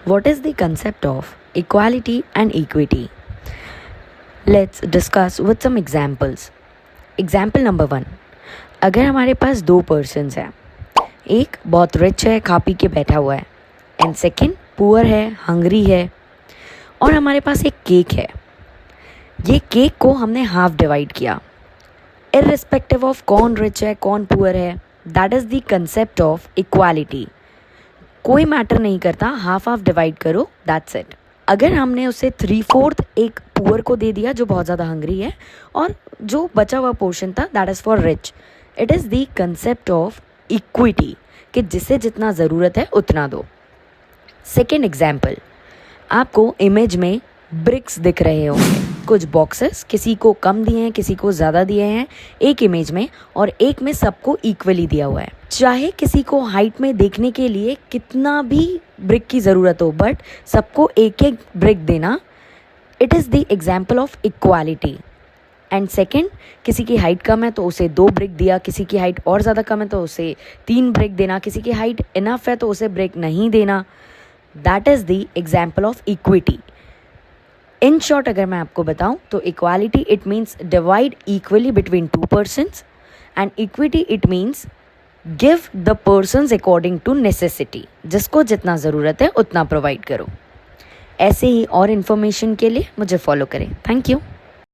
What is the concept of equality and equity? Let's discuss with some examples. Example number 1. अगर हमारे पास 2 persons हैं, एक बहुत rich है, खा पी के बैठा हुआ है, एंड सेकेंड पुअर है, हंग्री है, और हमारे पास एक केक है. ये केक को हमने हाफ डिवाइड किया, इर्रिस्पेक्टिव ऑफ कौन रिच है कौन पुअर है. That is the concept of equality. कोई मैटर नहीं करता, हाफ हाफ डिवाइड करो, दैट्स इट. अगर हमने उसे 3/4 एक पुअर को दे दिया जो बहुत ज़्यादा हंग्री है, और जो बचा हुआ पोर्शन था that is for rich. It is the concept of equity कि जिसे जितना ज़रूरत है उतना दो. सेकेंड एग्जाम्पल, आपको इमेज में ब्रिक्स दिख रहे होंगे, कुछ बॉक्सेस, किसी को कम दिए हैं किसी को ज़्यादा दिए हैं एक इमेज में, और एक में सबको इक्वली दिया हुआ है. चाहे किसी को हाइट में देखने के लिए कितना भी ब्रिक की ज़रूरत हो, बट सबको एक एक ब्रिक देना, it is the example of equality. And second, किसी की हाइट कम है तो उसे 2 ब्रिक दिया, किसी की हाइट और ज़्यादा कम है तो उसे 3 ब्रिक देना, किसी की हाइट इनफ है तो उसे ब्रिक नहीं देना. That is the example of equity. In short अगर मैं आपको बताऊं तो equality it means divide equally between 2 persons, and equity it means give the persons according to necessity. जिसको जितना ज़रूरत है उतना प्रोवाइड करो. ऐसे ही और इन्फॉर्मेशन के लिए मुझे फॉलो करें. Thank you.